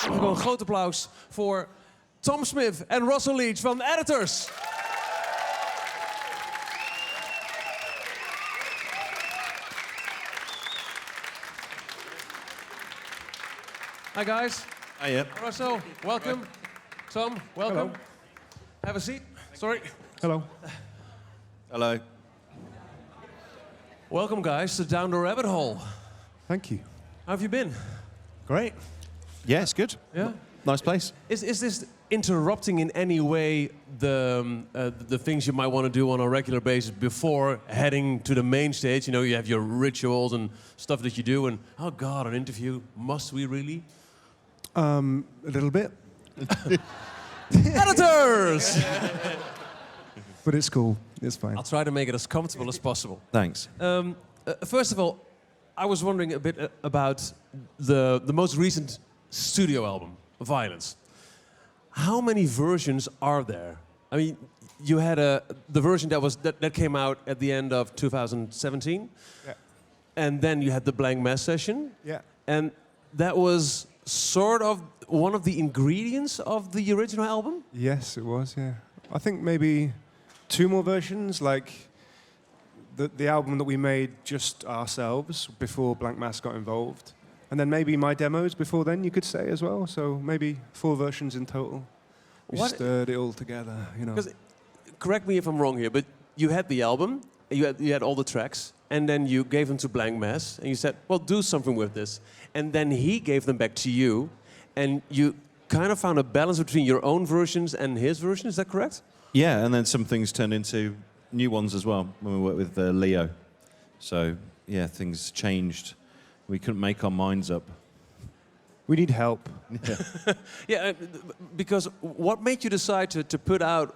Gewoon een groot applaus voor Tom Smith en Russell Leach van Editors. Hi guys. Hiya. Russell, welcome. Tom, welcome. Hello. Have a seat. Sorry. Hello. Hello. Welcome guys to Down the Rabbit Hole. Thank you. How have you been? Great. Yeah, it's good. Yeah. Nice place. Is this interrupting in any way the things you might want to do on a regular basis before heading to the main stage? You know, you have your rituals and stuff that you do, and oh god, an interview. Must we really? A little bit, Editors! but it's cool. It's fine. I'll try to make it as comfortable as possible. Thanks. First of all, I was wondering a bit about the most recent studio album, Violence. How many versions are there? I mean, you had the version that came out at the end of 2017, Yeah. and then you had the Blanck Mass session, Yeah. and that was sort of one of the ingredients of the original album. Yes, it was. Yeah. I think maybe 2 more versions, like the album that we made just ourselves before Blanck Mass got involved, and then maybe my demos before then, you could say as well. So maybe 4 versions in total. We stirred it all together, you know. Because, correct me if I'm wrong here, but you had the album, you had all the tracks, and then you gave them to Blanck Mass, and you said, well, do something with this. And then he gave them back to you, and you kind of found a balance between your own versions and his version, is that correct? Yeah, and then some things turned into new ones as well when we worked with Leo. So, yeah, things changed. We couldn't make our minds up. We need help. Yeah, because what made you decide to put out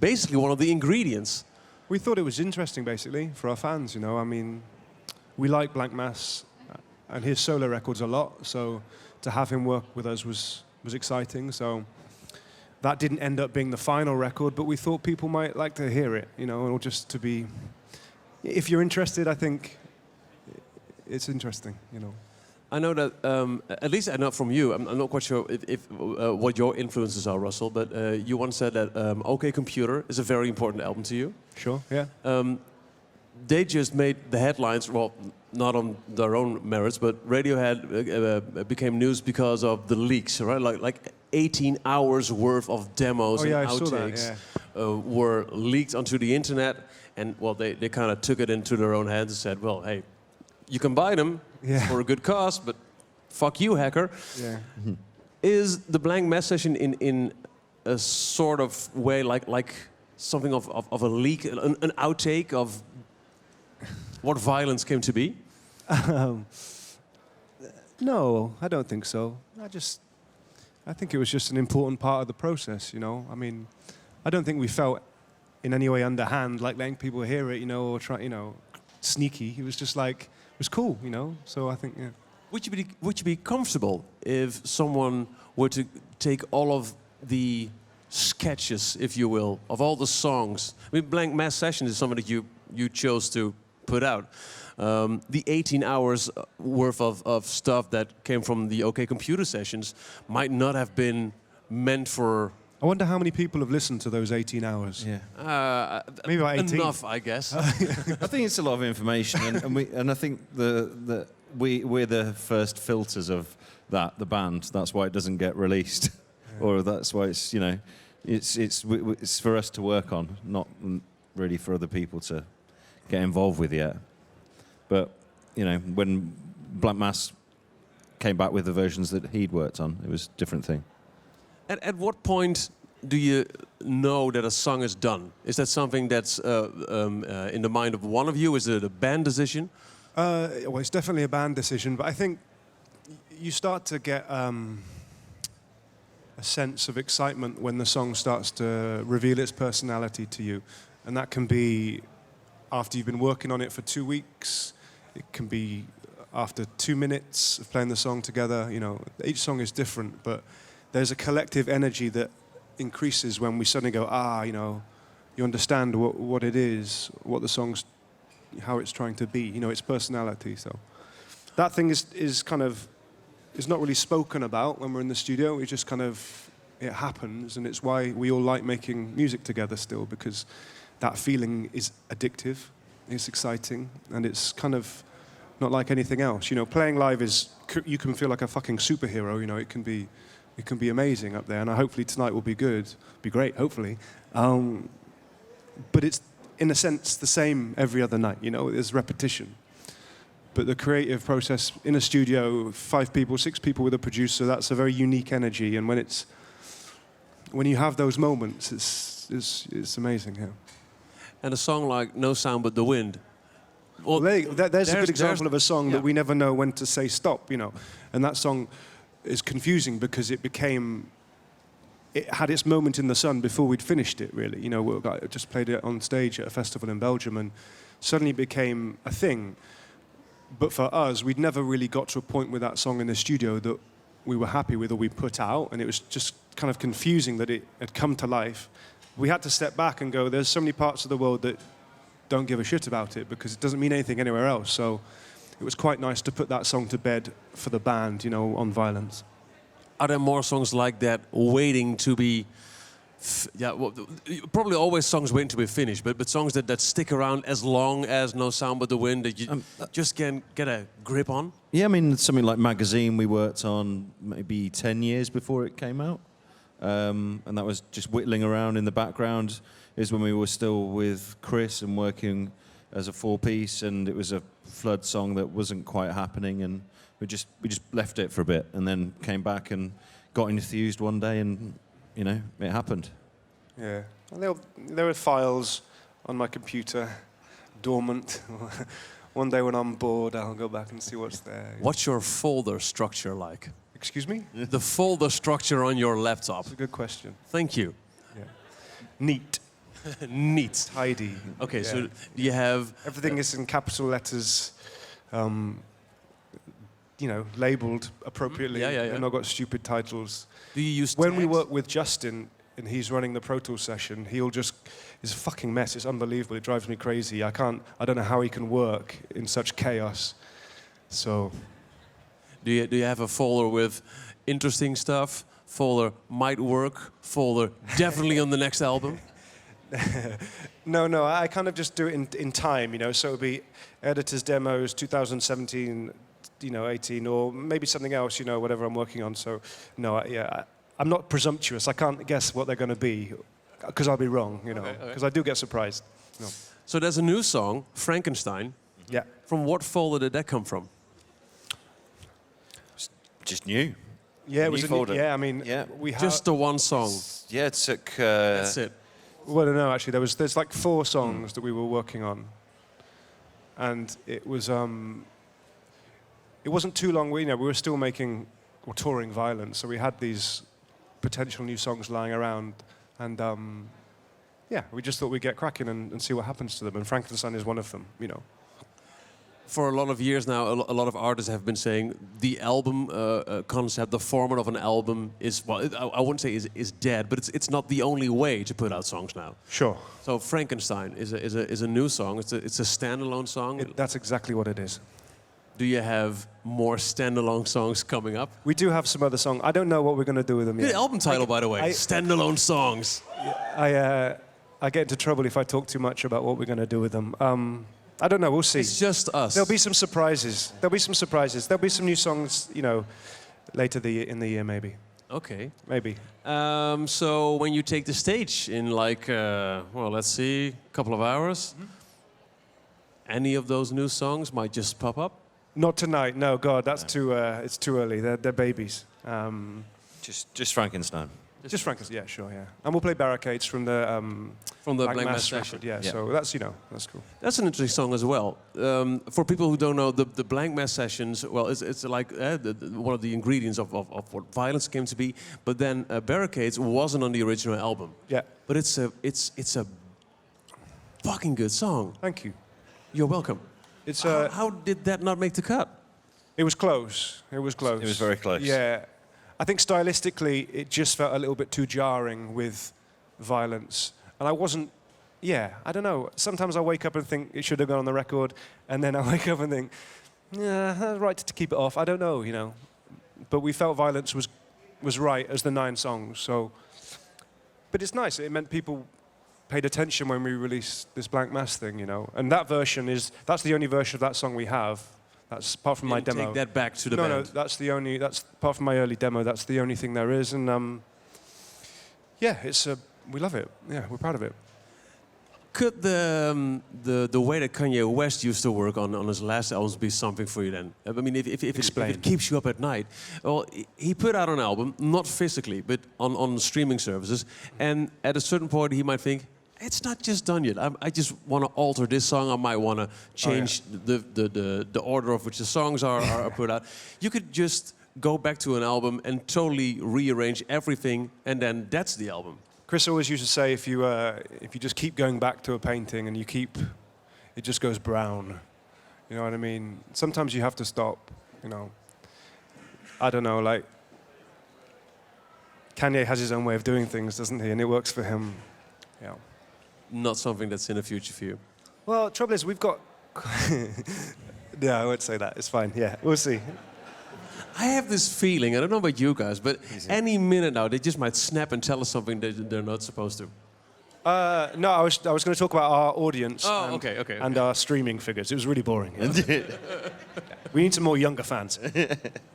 basically one of the ingredients? We thought it was interesting, basically, for our fans, you know. I mean, we like Blanck Mass and his solo records a lot, so to have him work with us was exciting. So that didn't end up being the final record, but we thought people might like to hear it, you know, or just to be... If you're interested, I think it's interesting, you know. I know that, at least I know from you, I'm not quite sure if what your influences are, Russell, but you once said that OK Computer is a very important album to you. Sure, yeah. They just made the headlines, well, not on their own merits, but Radiohead became news because of the leaks, right? Like 18 hours worth of demos and outtakes were leaked onto the internet, and well, they kind of took it into their own hands and said, well, hey, you can buy them for a good cost, but fuck you, hacker. Yeah. Is the Blanck Mass session in a sort of way like something of a leak, an outtake of what Violence came to be? No, I don't think so. I think it was just an important part of the process, you know. I mean, I don't think we felt in any way underhand, like letting people hear it, you know, or try, you know, sneaky. It was just like, it was cool, you know. So I think, yeah. Would you be comfortable if someone were to take all of the sketches, if you will, of all the songs? I mean, Blanck Mass Session is something that you chose to put out. The 18 hours worth of stuff that came from the OK Computer sessions might not have been meant for... I wonder how many people have listened to those 18 hours. Yeah. Maybe about 18. Enough, I guess. I think it's a lot of information, and I think we're the first filters of the band. That's why it doesn't get released, or that's why it's, you know, it's for us to work on, not really for other people to get involved with yet. But you know, when Blanck Mass came back with the versions that he'd worked on, it was a different thing. At what point do you know that a song is done? Is that something that's in the mind of one of you? Is it a band decision? Well, it's definitely a band decision, but I think you start to get a sense of excitement when the song starts to reveal its personality to you. And that can be after you've been working on it for 2 weeks. It can be after 2 minutes of playing the song together. You know, each song is different, but there's a collective energy that increases when we suddenly go, you know, you understand what it is, what the song's, how it's trying to be, you know, its personality. So that thing is kind of is not really spoken about when we're in the studio. It just kind of, it happens, and it's why we all like making music together still, because that feeling is addictive, it's exciting, and it's kind of not like anything else. You know, playing live is, you can feel like a fucking superhero, you know, it can be amazing up there, and hopefully tonight will be good, be great, hopefully. But it's, in a sense, the same every other night, you know, there's repetition. But the creative process in a studio, 5 people, 6 people with a producer, that's a very unique energy, and when you have those moments, it's amazing, yeah. And a song like No Sound But the Wind. Well, there's a good example of a song that yeah. we never know when to say stop, you know. And that song is confusing because it had its moment in the sun before we'd finished it, really. You know, I just played it on stage at a festival in Belgium, and suddenly it became a thing. But for us, we'd never really got to a point with that song in the studio that we were happy with or we put out, and it was just kind of confusing that it had come to life. We had to step back and go, there's so many parts of the world that don't give a shit about it because it doesn't mean anything anywhere else. So it was quite nice to put that song to bed for the band, you know, on Violence. Are there more songs like that waiting to be... well, probably always songs waiting to be finished, but songs that stick around as long as No Sound But the Wind, that you just can get a grip on? Yeah, I mean, something like Magazine we worked on maybe 10 years before it came out. And that was just whittling around in the background. Is when we were still with Chris and working as a 4-piece, and it was a Flood song that wasn't quite happening, and we just left it for a bit, and then came back and got enthused one day, and you know, it happened. Yeah, and there were files on my computer, dormant. One day when I'm bored, I'll go back and see what's there. What's your folder structure like? Excuse me? The folder structure on your laptop. That's a good question. Thank you. Yeah. Neat. Neat. Tidy. Okay, Yeah. so you have... Everything is in capital letters, you know, labelled appropriately. Yeah. And not got stupid titles. Do you use When we tags? work with Justin and he's running the Pro Tools session, it's a fucking mess. It's unbelievable. It drives me crazy. I don't know how he can work in such chaos. So... Do you have a folder with interesting stuff? Folder might work. Folder definitely on the next album. No, I kind of just do it in time, you know. So it'll be editors demos, 2017, you know, 18, or maybe something else, you know, whatever I'm working on. So no, I'm not presumptuous. I can't guess what they're going to be because I'll be wrong, you know. Because I do get surprised. No. So there's a new song, Frankenstein. Yeah. From what folder did that come from? Just new. Yeah, it was New folder. yeah. I mean, Yeah. we have Just the one song. Yeah, it took... That's it. Well, no, actually, there's like 4 songs that we were working on, and it wasn't too long. We were still making or touring Violence, so we had these potential new songs lying around, and yeah, we just thought we'd get cracking and see what happens to them. And Frankenstein is one of them, you know. For a lot of years now, a lot of artists have been saying the album concept, the format of an album is, well, I wouldn't say is dead, but it's not the only way to put out songs now. Sure. So Frankenstein is a new song. It's a standalone song. That's exactly what it is. Do you have more standalone songs coming up? We do have some other songs. I don't know what we're going to do with them yet. Good album title, by the way. Standalone songs. I get into trouble if I talk too much about what we're going to do with them. I don't know. We'll see. It's just us. There'll be some surprises. There'll be some new songs, you know, later in the year, maybe. Okay. Maybe. So when you take the stage in like, well, let's see, a couple of hours, any of those new songs might just pop up? Not tonight. No, God, that's it's too early. They're babies. Just Frankenstein. Just Frankenstein. Yeah, sure, yeah. And we'll play Barricades from the Blanck Mass session. record. Yeah, Yeah. so that's, you know, that's cool. That's an interesting song as well. For people who don't know, the Blanck Mass sessions, well, it's like one of the ingredients of what Violence came to be. But then Barricades wasn't on the original album. Yeah. But it's a fucking good song. Thank you. You're welcome. It's How did that not make the cut? It was close. It was close. It was very close. Yeah. I think stylistically, it just felt a little bit too jarring with Violence. And I wasn't, I don't know. Sometimes I wake up and think it should have gone on the record, and then I wake up and think, yeah, right to keep it off. I don't know, you know. but we felt Violence was right as the 9 songs. So, but it's nice. It meant people paid attention when we released this Blank Mass thing, you know. And that version that's the only version of that song we have. That's apart from my demo. Take that back to the band. band. No, that's apart from my early demo. That's the only thing there is, and yeah, we love it. Yeah, we're proud of it. Could the way that Kanye West used to work on his last albums be something for you then? I mean, if it keeps you up at night. Well, he put out an album, not physically, but on streaming services, and at a certain point he might think, it's not just done yet. I just want to alter this song. I might want to change the order of which the songs are put out. You could just go back to an album and totally rearrange everything, and then that's the album. Chris always used to say, if you just keep going back to a painting and it just goes brown. You know what I mean? Sometimes you have to stop. You know, I don't know. Like Kanye has his own way of doing things, doesn't he? And it works for him. Yeah. Not something that's in the future for you. Well, trouble is, we've got. Yeah, I won't say that. It's fine. Yeah, we'll see. I have this feeling, I don't know about you guys, but any minute now they just might snap and tell us something that they're not supposed to. No, I was going to talk about our audience and our streaming figures. It was really boring. Yeah. We need some more younger fans.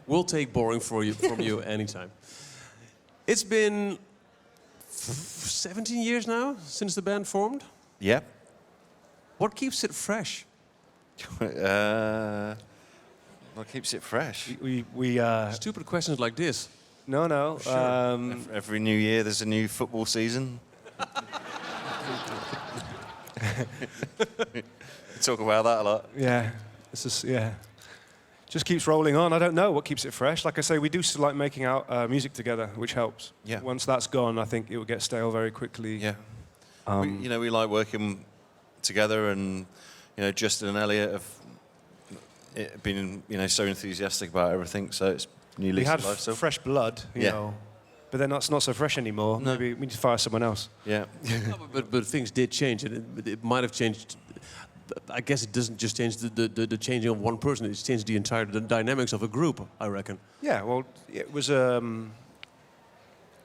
We'll take boring from you anytime. It's been 17 years now since the band formed. Yeah. What keeps it fresh? What keeps it fresh? We Stupid questions like this. No. Sure. Every new year there's a new football season. We talk about that a lot. Yeah. Just keeps rolling on. I don't know what keeps it fresh. Like I say, we do still like making out music together, which helps. Yeah. Once that's gone, I think it will get stale very quickly. Yeah. We like working together, and Justin and Elliot have been so enthusiastic about everything. So it's new lease of life. So fresh blood, you know, but then that's not so fresh anymore. No. Maybe we need to fire someone else. Yeah. No, but things did change, and it might have changed. I guess it doesn't just change the changing of one person. It's changed the entire dynamics of a group, I reckon. Yeah, well, it was it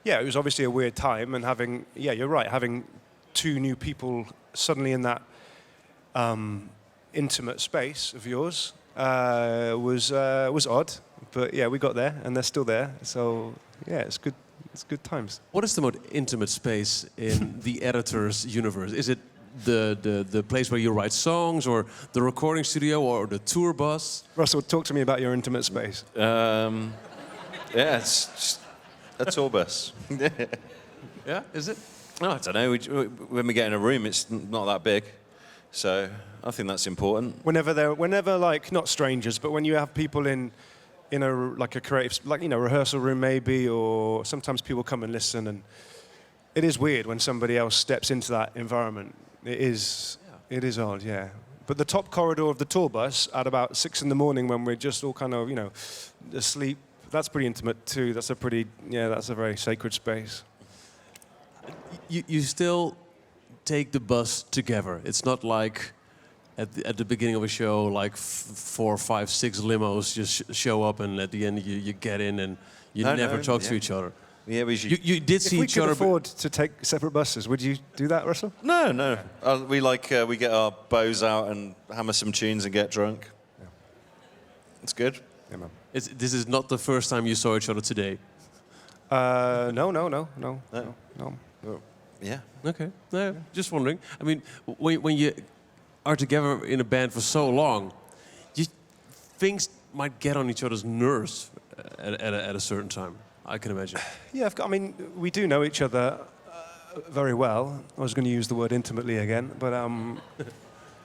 was obviously a weird time, and you're right, having 2 new people suddenly in that intimate space of yours was odd. But yeah, we got there, and they're still there. So yeah, it's good. It's good times. What is the most intimate space in the editor's universe? Is it the place where you write songs, or the recording studio, or the tour bus? Russell, talk to me about your intimate space. It's just a tour bus. Yeah, is it? No, I don't know. When we get in a room, it's not that big, so I think that's important. Whenever like not strangers, but when you have people in a creative, rehearsal room maybe, or sometimes people come and listen, and it is weird when somebody else steps into that environment. It is odd, yeah. But the top corridor of the tour bus at about 6 in the morning, when we're just all kind of asleep, that's pretty intimate too. That's a very sacred space. You still take the bus together. It's not like at the beginning of a show, like 4, 5, 6 limos just show up, and at the end you get in and you never talk to each other. Yeah, you did see each other. If we could afford to take separate buses, would you do that, Russell? No. We get our bows out and hammer some tunes and get drunk. Yeah. It's good. Yeah, man. This is not the first time you saw each other today. No. Yeah. Okay. No, just wondering. I mean, when you are together in a band for so long, things might get on each other's nerves at a certain time. I can imagine. Yeah, we do know each other very well. I was going to use the word intimately again, but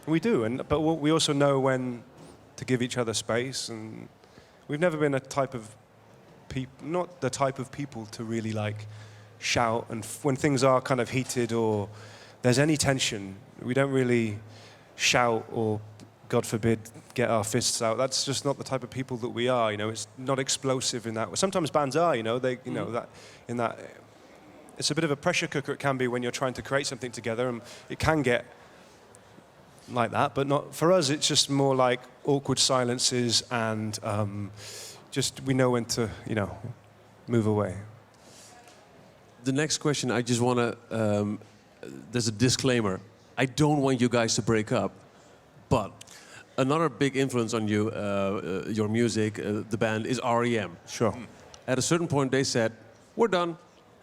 we do. But we also know when to give each other space, and we've never been not the type of people to really shout, and when things are kind of heated or there's any tension, we don't really shout or, God forbid, get our fists out. That's just not the type of people that we are. It's not explosive in that way. Sometimes bands are. That it's a bit of a pressure cooker. It can be when you're trying to create something together, and it can get like that. But not for us. It's just more like awkward silences and just we know when to, you know, move away. The next question, I just want to. There's a disclaimer. I don't want you guys to break up, but another big influence on you, your music, the band, is REM. Sure. At a certain point, they said, "We're done."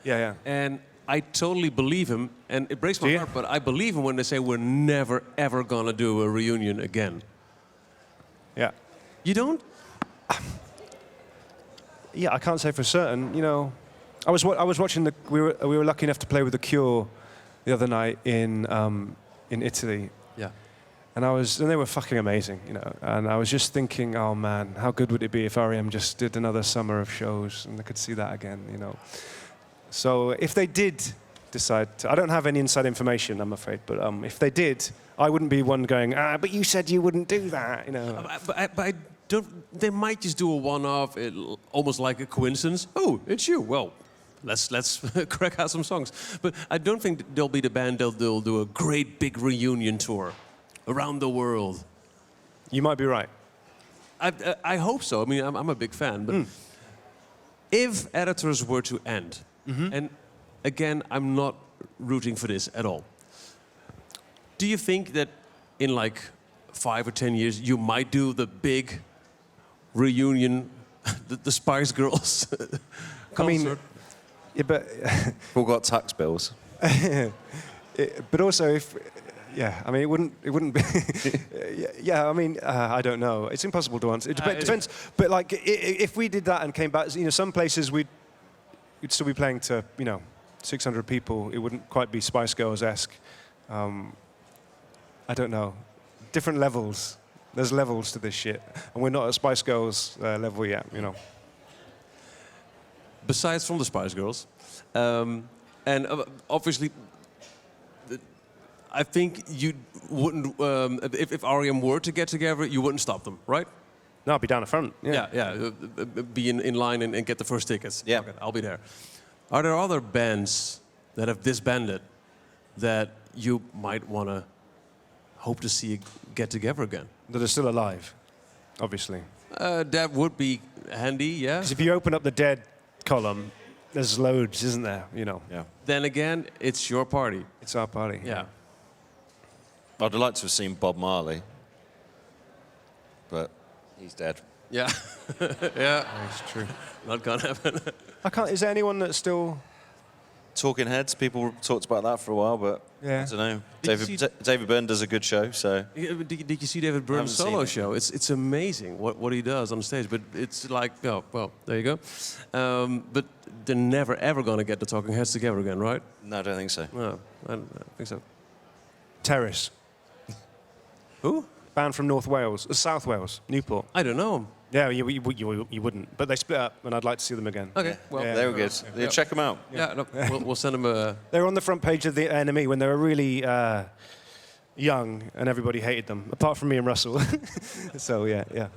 Yeah. And I totally believe him, and it breaks my Do you? heart, but I believe him when they say we're never, ever gonna do a reunion again. Yeah. You don't? Yeah, I can't say for certain. You know, I was watching the. We were lucky enough to play with the Cure the other night in Italy, Yeah. and they were fucking amazing, you know. And I was just thinking, oh man, how good would it be if REM just did another summer of shows and I could see that again, you know. So if they did decide to, I don't have any inside information, I'm afraid, but if they did, I wouldn't be one going, but you said you wouldn't do that, you know. But I don't. They might just do a one-off, almost like a coincidence. Oh, it's you. Well, let's crack out some songs. But I don't think they'll be the band. They'll do a great big reunion tour around the world. You might be right. I hope so. I mean, I'm a big fan. But if editors were to end, and again, I'm not rooting for this at all. Do you think that in like 5 or 10 years you might do the big reunion, the Spice Girls concert? I mean, yeah, but We've all got tax bills. but also if. Yeah, I mean, it wouldn't be. Yeah, I mean, I don't know. It's impossible to answer. It depends. But like, if we did that and came back, you know, some places we'd still be playing to, you know, 600 people. It wouldn't quite be Spice Girls-esque. I don't know. Different levels. There's levels to this shit, and we're not at Spice Girls level yet, you know. Besides from the Spice Girls, and obviously. I think you wouldn't, if REM were to get together, you wouldn't stop them, right? No, I'll be down the front. Yeah. Be in line and get the first tickets. Yeah. Okay, I'll be there. Are there other bands that have disbanded that you might want to hope to see get together again? That are still alive, obviously. That would be handy, yeah. Because if you open up the Dead column, there's loads, isn't there? You know. Yeah. Then again, it's your party. It's our party. Yeah. I'd like to have seen Bob Marley, but he's dead. Yeah. Yeah. That's true. Not gonna happen. I can't. Is there anyone that's still? Talking Heads, people talked about that for a while, but Yeah. I don't know. Did you David Byrne does a good show, so... Did you see David Byrne's Haven't seen solo it. show? It's amazing what he does on stage. But it's like, oh, well, there you go. But they're never ever gonna get the Talking Heads together again, right? No, I don't think so. No, I don't think so. Terrace. Who? Band from North Wales, South Wales, Newport. I don't know. Yeah, you wouldn't. But they split up, and I'd like to see them again. Okay, well, Yeah. They were good. Yeah, check them out. yeah, no, we'll send them a. They were on the front page of the NME when they were really young, and everybody hated them, apart from me and Russell. So yeah.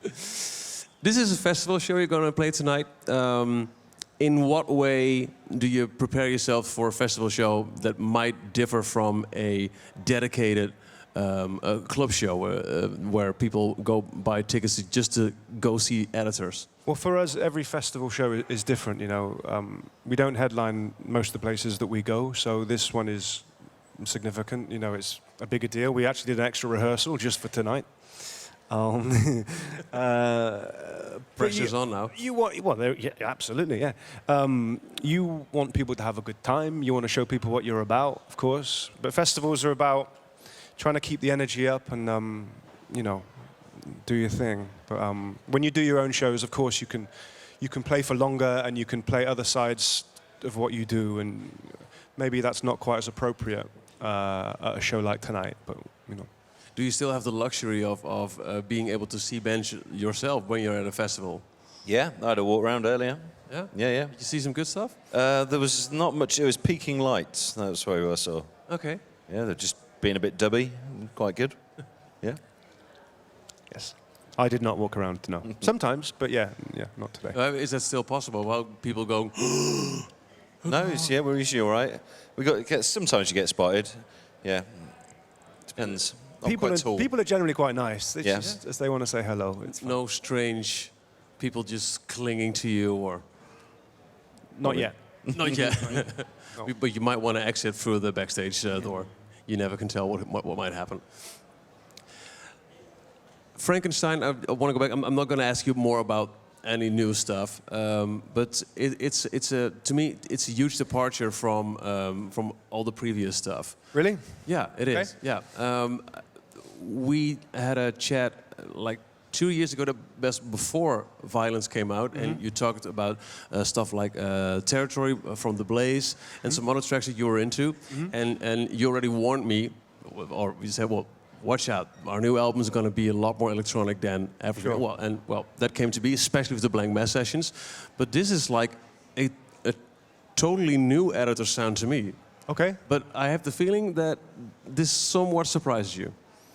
This is a festival show you're going to play tonight. In what way do you prepare yourself for a festival show that might differ from a dedicated a club show where people go buy tickets just to go see editors? Well, for us, every festival show is different. You know, we don't headline most of the places that we go, so this one is significant. You know, it's a bigger deal. We actually did an extra rehearsal just for tonight. Pressure's on now. Yeah, absolutely, yeah. You want people to have a good time. You want to show people what you're about, of course. But festivals are about trying to keep the energy up and, you know, do your thing. But when you do your own shows, of course, you can play for longer and you can play other sides of what you do. And maybe that's not quite as appropriate at a show like tonight. But you know. Do you still have the luxury of being able to see bands yourself when you're at a festival? Yeah, I had a walk around earlier. Yeah? Yeah. Did you see some good stuff? There was not much. It was Peaking Lights. That's where I saw. Okay. Yeah, they're just being a bit dubby. Quite good. Yeah. Yes. I did not walk around, no. Sometimes, but yeah, not today. Is that still possible? While people go, No, we're usually all right. Sometimes you get spotted. Yeah. Depends. I'm quite tall. People are generally quite nice. It's Yeah. just as they want to say hello. It's fine. no strange people just clinging to you, or Not yet. not yet? No. But you might want to exit through the backstage door. You never can tell what might happen. Frankenstein, I want to go back. I'm not going to ask you more about any new stuff, but to me it's a huge departure from all the previous stuff. Really? Yeah, it is. Yeah, we had a chat like 2 years ago, before Violence came out, and you talked about stuff like Territory from The Blaze and some other tracks that you were into, and you already warned me, or you said, well, watch out, our new album is going to be a lot more electronic than ever. Sure. Well, that came to be, especially with the Blanck Mass sessions. But this is like a totally new editor sound to me. Okay. But I have the feeling that this somewhat surprised you.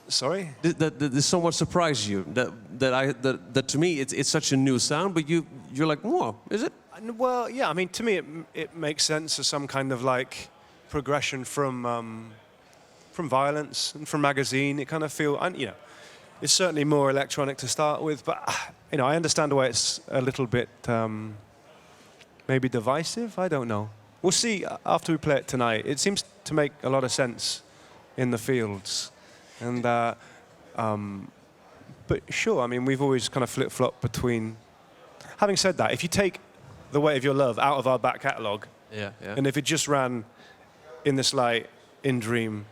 Sorry? That this somewhat surprised you. That to me it's such a new sound, but you're like, whoa, is it? Well, yeah. I mean, to me, it makes sense as some kind of like progression from Violence and from Magazine. It kind of it's certainly more electronic to start with, but I understand why it's a little bit maybe divisive. I don't know. We'll see after we play it tonight. It seems to make a lot of sense in the fields, and but sure. I mean, we've always kind of flip-flopped between. Having said that, if you take The Weight of Your Love out of our back catalogue, Yeah. and if it just ran In This Light, In Dream,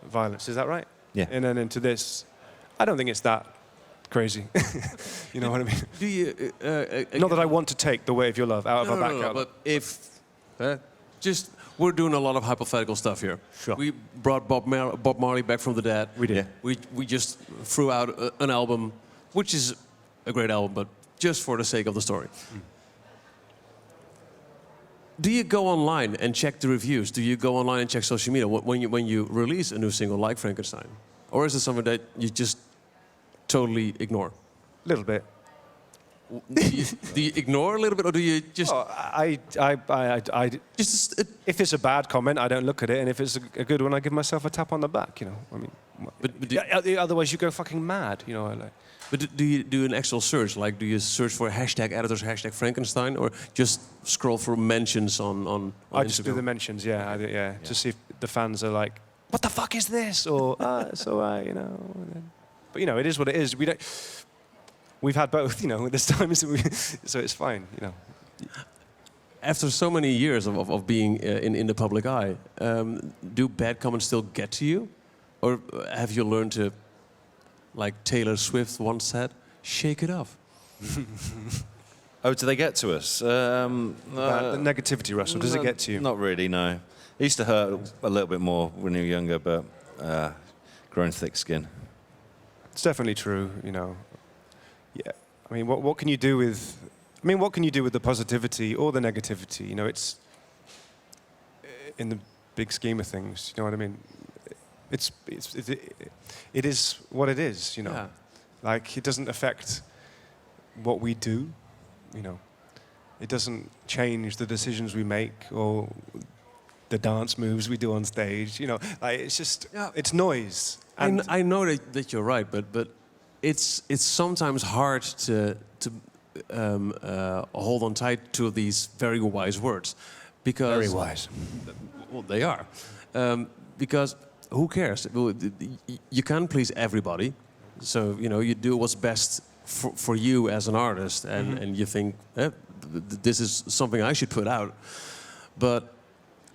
Violence, is that right? Yeah. And then into this, I don't think it's that crazy. You know what I mean? Do you? Not that I want to take The Way of Your Love out of our back no, catalogue. but if we're doing a lot of hypothetical stuff here. Sure. We brought Bob Marley back from the dead. We did. Yeah. We just threw out an album, which is a great album, but just for the sake of the story. Do you go online and check the reviews? Do you go online and check social media when you release a new single like Frankenstein? Or is it something that you just totally ignore? A little bit. Do you ignore a little bit, or do you just... Oh, if it's a bad comment, I don't look at it, and if it's a good one, I give myself a tap on the back. I mean, But otherwise you go fucking mad. Like. But do you do an actual search? Like, do you search for #editors, #Frankenstein, or just scroll through mentions on I Instagram? just do the mentions, yeah. To see if the fans are like, "What the fuck is this?" Or "It's alright," But it is what it is. We've had both, This time, so it's fine, After so many years of being in the public eye, do bad comments still get to you, or have you learned to? Like Taylor Swift once said, shake it off. Oh, do they get to us? The negativity, Russell, does it get to you? Not really, no. It used to hurt a little bit more when you were younger, but growing thick skin. It's definitely true, Yeah. I mean, what can you do with? What can you do with the positivity or the negativity? It's in the big scheme of things. You know what I mean? It is what it is, Yeah. Like, it doesn't affect what we do, It doesn't change the decisions we make or the dance moves we do on stage, Like, it's just, it's noise. And I know that you're right, but it's sometimes hard to hold on tight to these very wise words, because very wise. Well, they are, because. Who cares? You can't please everybody, so you do what's best for you as an artist, and you think this is something I should put out. But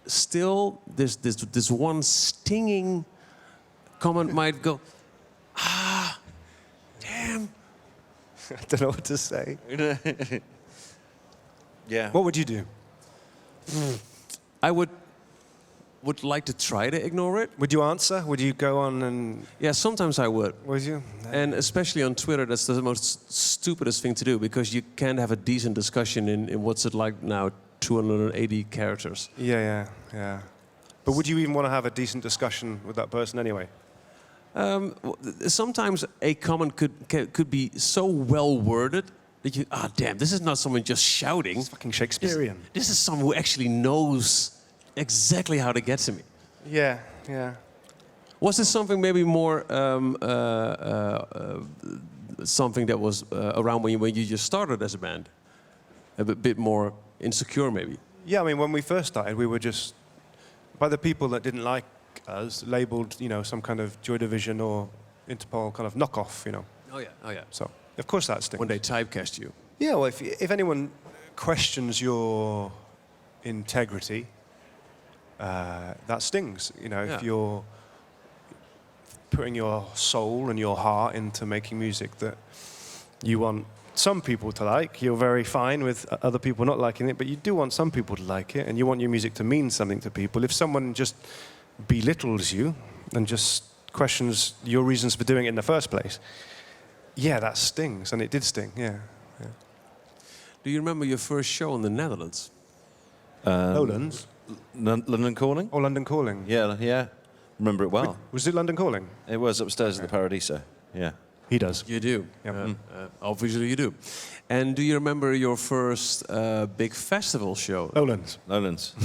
still, this one stinging comment might go, damn. I don't know what to say. Yeah. What would you do? I would like to try to ignore it. Would you answer? Would you go on and... Yeah, sometimes I would. Would you? And especially on Twitter, that's the most stupidest thing to do, because you can't have a decent discussion in what's it like now, 280 characters. Yeah. But would you even want to have a decent discussion with that person anyway? Sometimes a comment could be so well worded that you, damn, this is not someone just shouting. It's fucking Shakespearean. This is someone who actually knows exactly how to get to me. Yeah. Was this something maybe more something that was around when you just started as a band? A bit more insecure, maybe? Yeah, I mean, when we first started, we were just, by the people that didn't like us, labelled, you know, some kind of Joy Division or Interpol kind of knockoff, you know. Oh yeah. So, of course that stings. When they typecast you. Yeah, well, if anyone questions your integrity, that stings. You know, Yeah. if you're putting your soul and your heart into making music that you want some people to like, you're very fine with other people not liking it, but you do want some people to like it, and you want your music to mean something to people. If someone just belittles you and just questions your reasons for doing it in the first place, yeah, that stings, and it did sting, yeah. Do you remember your first show in the Netherlands? Lowlands? London Calling? Or London Calling? Yeah. Remember it well. Was it London Calling? It was upstairs at the Paradiso. Yeah. He does. You do. Yep. Obviously you do. And do you remember your first big festival show? Lowlands. Lowlands.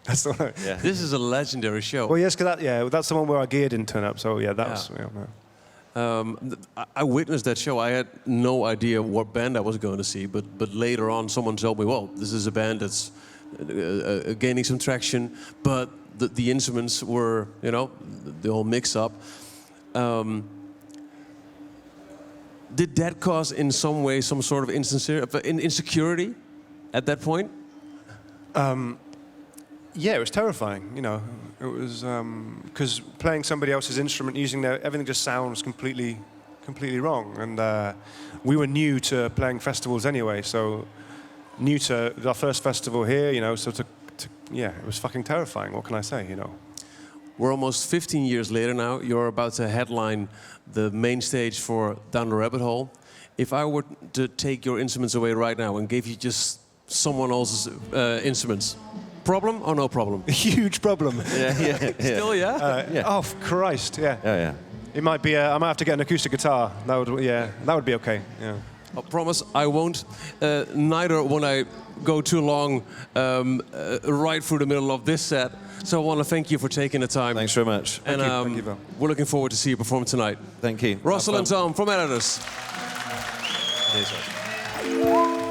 That's the one. Yeah. This is a legendary show. Well, yes, because that's the one where our gear didn't turn up. So yeah, that was. Yeah, no. I witnessed that show. I had no idea what band I was going to see, but later on someone told me, well, this is a band that's gaining some traction, but the instruments were, you know, they all mix up. Did that cause in some way some sort of insecurity at that point? Yeah, it was terrifying. You know, it was because playing somebody else's instrument, using everything just sounds completely wrong. And we were new to playing festivals anyway, so new to our first festival here. You know, so yeah, it was fucking terrifying. What can I say? You know. We're almost 15 years later now. You're about to headline the main stage for Down the Rabbit Hole. If I were to take your instruments away right now and give you just someone else's instruments, problem or no problem? A huge problem. Yeah. Still, yeah? Yeah. Oh Christ! Yeah. Yeah. It might be. I might have to get an acoustic guitar. That would be okay. Yeah. I promise I won't. Neither when I go too long right through the middle of this set. So I want to thank you for taking the time. Thanks very much. And Thank you, Val. we're looking forward to see you perform tonight. Thank you. Russell and Tom from Editors. Cheers.